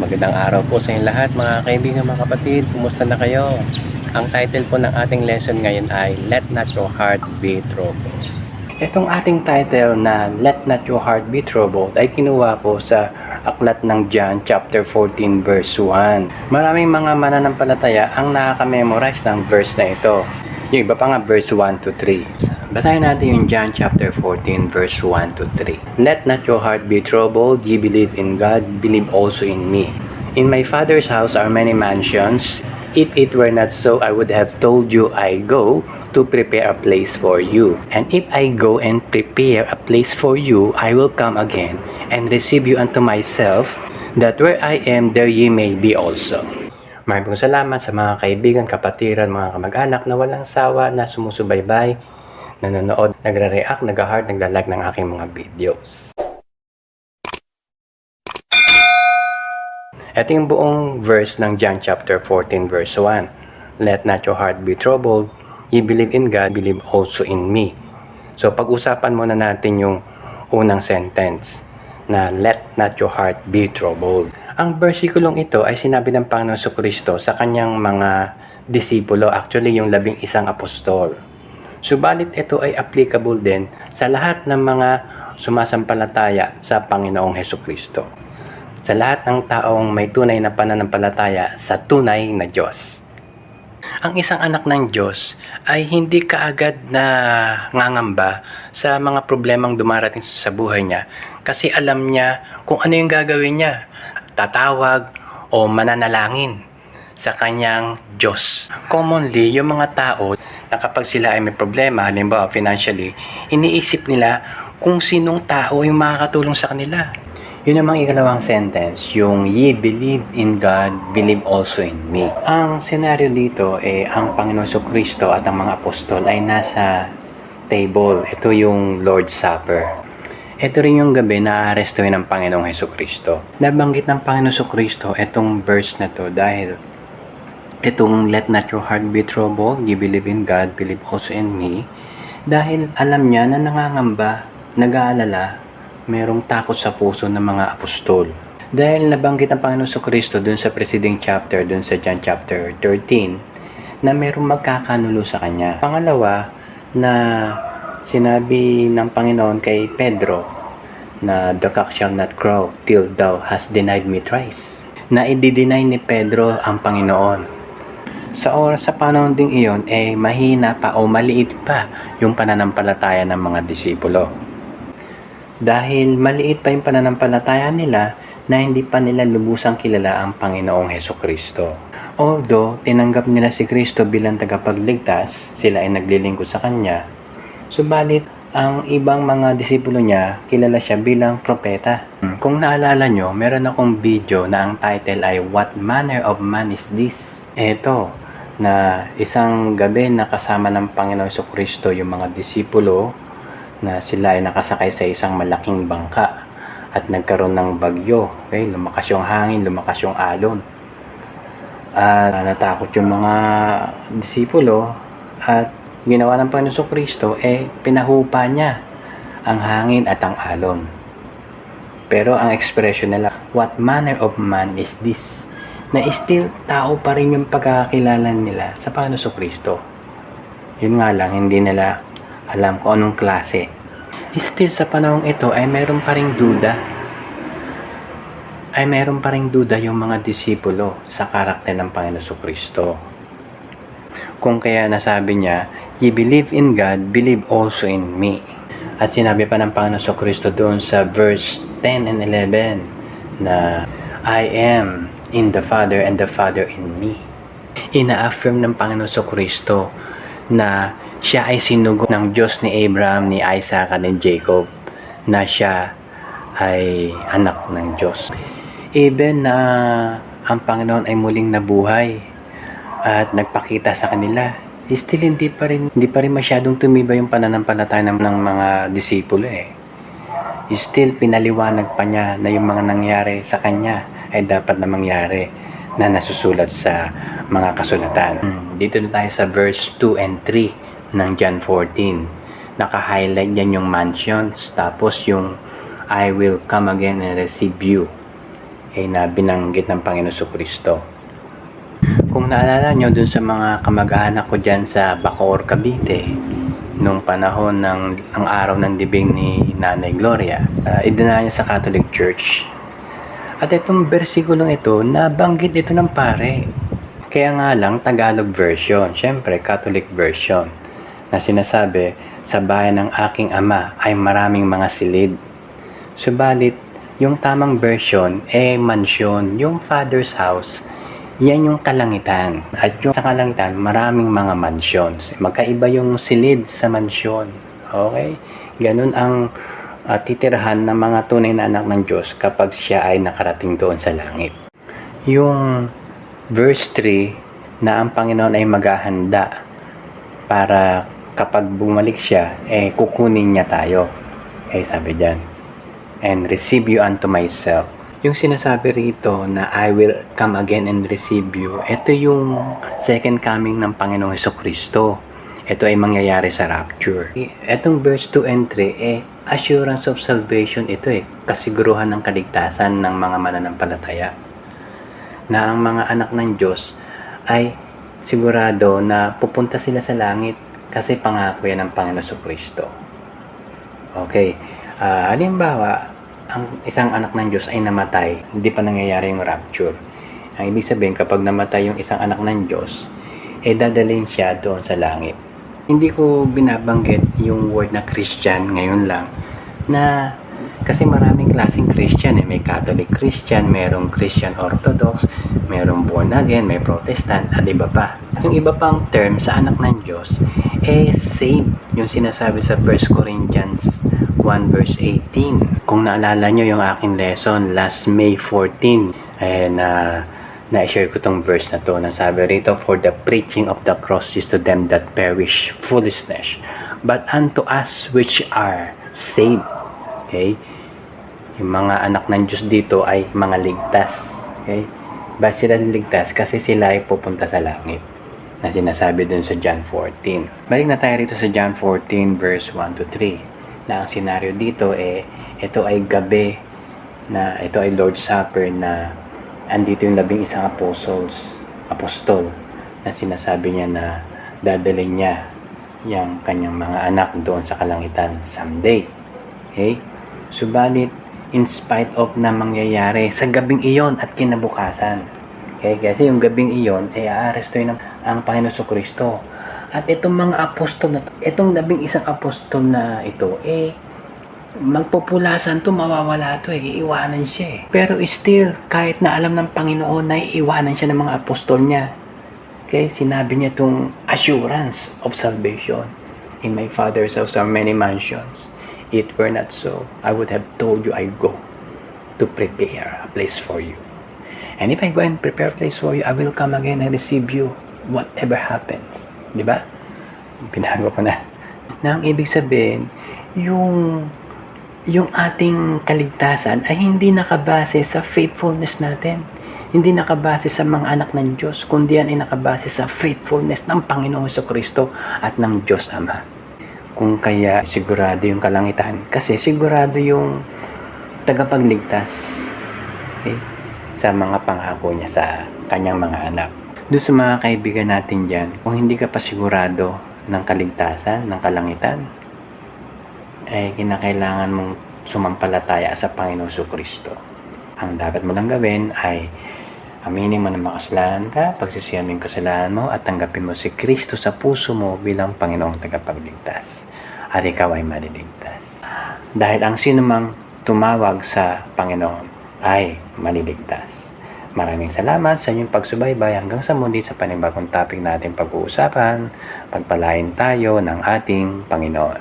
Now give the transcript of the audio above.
Magandang araw po sa inyong lahat mga kaibigan, mga kapatid. Kumusta na kayo? Ang title po ng ating lesson ngayon ay Let Not Your Heart Be Troubled. Itong ating title na Let Not Your Heart Be Troubled ay kinuha ko sa aklat ng John chapter 14 verse 1. Maraming mga mananampalataya ang nakaka-memorize ng verse na ito. Yung iba pa nga verse 1 to 3. Basahin natin yung John chapter 14 verse 1 to 3. Let not your heart be troubled, ye believe in God, believe also in me. In my Father's house are many mansions. If it were not so, I would have told you I go to prepare a place for you. And if I go and prepare a place for you, I will come again and receive you unto myself, that where I am, there ye may be also. Maraming salamat sa mga kaibigan, kapatiran, mga kamag-anak na walang sawa na sumusubaybay, nanonood, nagre-react, nag-heart, nagla-like ng aking mga videos. Ito yung buong verse ng John chapter 14 verse 1. Let not your heart be troubled. You believe in God, believe also in me. So pag-usapan muna natin yung unang sentence na let not your heart be troubled. Ang versikulong ito ay sinabi ng Panginoon Kristo sa kanyang mga disipulo, actually yung 11 apostol. Subalit ito ay applicable din sa lahat ng mga sumasampalataya sa Panginoong Hesukristo. Sa lahat ng taong may tunay na pananampalataya sa tunay na Diyos. Ang isang anak ng Diyos ay hindi kaagad na ngangamba sa mga problemang dumarating sa buhay niya kasi alam niya kung ano yung gagawin niya. Tatawag o mananalangin sa kanyang Diyos. Commonly, yung mga tao na kapag sila ay may problema, halimbawa financially, iniisip nila kung sinong tao yung makakatulong sa kanila. Yun ang ikalawang sentence, yung ye believe in God, believe also in me. Ang senaryo dito ang Panginoon Kristo at ang mga apostol ay nasa table. Ito yung Lord's Supper. Ito rin yung gabi na aarestuhin ng Panginoong Kristo. Nabanggit ng Panginoong Kristo itong verse na to dahil itong let not your heart be troubled, you believe in God, believe also in me. Dahil alam niya na nangangamba, nag-aalala, merong takot sa puso ng mga apostol. Dahil nabanggit ng Panginoon Kristo dun sa preceding chapter, dun sa John chapter 13, na merong magkakanulo sa kanya. Pangalawa, na sinabi ng Panginoon kay Pedro na the cock shall not crow till thou hast denied me thrice. Na i-deny ni Pedro ang Panginoon. Sa panahon ding iyon, mahina pa o maliit pa yung pananampalataya ng mga disipulo. Dahil maliit pa yung pananampalataya nila na hindi pa nila lubusang kilala ang Panginoong Hesukristo. Although, tinanggap nila si Kristo bilang tagapagligtas, sila ay naglilingkod sa Kanya, subalit, ang ibang mga disipulo niya, kilala siya bilang propeta. Kung naalala nyo, meron akong video na ang title ay What Manner of Man is This? Ito, na isang gabi na kasama ng Panginoon Kristo yung mga disipulo na sila ay nakasakay sa isang malaking bangka at nagkaroon ng bagyo. Okay? Lumakas yung hangin, lumakas yung alon. At natakot yung mga disipulo at ginawa ng Panginoon Kristo pinahupa niya ang hangin at ang alon. Pero ang expression nila, what manner of man is this? Na still tao pa rin yung pagkakakilala nila sa Panginoon Kristo. Yun nga lang, hindi nila alam kung anong klase. Still sa panahong ito ay meron pa ring duda. Meron pa ring duda yung mga disipulo sa karakter ng Panginoon Kristo. Kung kaya nasabi niya, ye believe in God, believe also in me. At sinabi pa ng Panginoon Kristo doon sa verse 10 and 11 na I am in the Father and the Father in me. Ina-affirm ng Panginoon Kristo na siya ay sinugo ng Diyos ni Abraham, ni Isaac at ni Jacob, na siya ay anak ng Diyos. Even na ang Panginoon ay muling nabuhay at nagpakita sa kanila, still hindi pa rin masyadong tumibay yung pananampalataya ng mga disipulo. Still pinaliwanag pa niya na yung mga nangyari sa kanya ay dapat na mangyari na nasusulat sa mga kasulatan. Dito na tayo sa verse 2 and 3 ng John 14. Naka-highlight yan yung mansions, tapos yung I will come again and receive you. na binanggit ng Panginoon Jesucristo. Kung naalala nyo dun sa mga kamag-anak ko dyan sa Bacoor, Cavite, nung panahon ng araw ng libing ni Nanay Gloria, idinala niya sa Catholic Church. At itong versikulong ito, nabanggit ito ng pare. Kaya nga lang, Tagalog version, syempre Catholic version, na sinasabi, sa bayan ng aking ama ay maraming mga silid. Subalit, yung tamang version, mansyon, yung Father's house, yan yung kalangitan. At yung sa kalangitan, maraming mga mansions. Magkaiba yung silid sa mansyon. Okay? Ganun ang titirahan ng mga tunay na anak ng Diyos kapag siya ay nakarating doon sa langit. Yung verse 3 na ang Panginoon ay maghahanda para kapag bumalik siya, kukunin niya tayo. Sabi dyan, and receive you unto myself. Yung sinasabi rito na I will come again and receive you, ito yung second coming ng Panginoong Jesucristo. Ito ay mangyayari sa rapture. Etong verse 2 and 3, assurance of salvation ito kasiguruhan ng kaligtasan ng mga mananampalataya. Na ang mga anak ng Diyos ay sigurado na pupunta sila sa langit kasi pangako yan ng Panginoon Jesucristo. Okay, halimbawa, ang isang anak ng Diyos ay namatay, hindi pa nangyayari yung rapture. Ang ibig sabihin, kapag namatay yung isang anak ng Diyos, dadalhin siya doon sa langit. Hindi ko binabanggit yung word na Christian ngayon lang, na kasi maraming klaseng Christian. May Catholic Christian, merong Christian Orthodox, merong born again, may Protestant, at iba pa. Yung iba pang term sa anak ng Diyos, saved. Yung sinasabi sa 1 Corinthians 1 verse 18. Kung naalala nyo yung aking lesson last May 14, na-share ko tong verse na to. Nasabi rito, for the preaching of the cross is to them that perish foolishness, but unto us which are saved. Okay? Yung mga anak ng Diyos dito ay mga ligtas. Okay? Bakit sila ligtas? Kasi sila ay pupunta sa langit, na sinasabi dun sa John 14. Balik na tayo rito sa John 14 verse 1 to 3. Na ang senaryo dito ito ay gabi, na ito ay Lord's Supper, na andito yung 11 apostol na sinasabi niya na dadalhin niya yung kanyang mga anak doon sa kalangitan someday. Okay? Subalit, in spite of na mangyayari sa gabing iyon at kinabukasan. Okay? Kasi yung gabing iyon aarestuin ang Panginoon Jesucristo. At itong mga apostol na itong 11 apostol na ito, magpopulasan to, mawawala to, iiwanan siya. Pero still, kahit na alam ng Panginoon na iiwanan siya ng mga apostol niya. Okay, sinabi niya itong assurance of salvation. In my Father's house are many mansions. It were not so, I would have told you I go to prepare a place for you. And if I go and prepare a place for you, I will come again and receive you whatever happens. Di ba? Pinago ko na. Na ang ibig sabihin, yung ating kaligtasan ay hindi nakabase sa faithfulness natin. Hindi nakabase sa mga anak ng Diyos, kundi yan ay nakabase sa faithfulness ng Panginoong Jesucristo at ng Diyos Ama. Kung kaya sigurado yung kalangitan, kasi sigurado yung tagapagligtas, okay, sa mga pangako niya sa kanyang mga anak. Doon sa mga kaibigan natin dyan, kung hindi ka pa sigurado ng kaligtasan, ng kalangitan, kinakailangan mong sumampalataya sa Panginoong Jesucristo. Ang dapat mo lang gawin ay aminin mo na makasalanan ka, pagsisihan mo yung kasalanan mo, at tanggapin mo si Kristo sa puso mo bilang Panginoong tagapagligtas. At ikaw ay maliligtas. Dahil ang sinumang tumawag sa Panginoon ay maliligtas. Maraming salamat sa inyong pagsubaybay. Hanggang sa muli sa panibagong topic natin pag-uusapan. Pagpalain tayo ng ating Panginoon.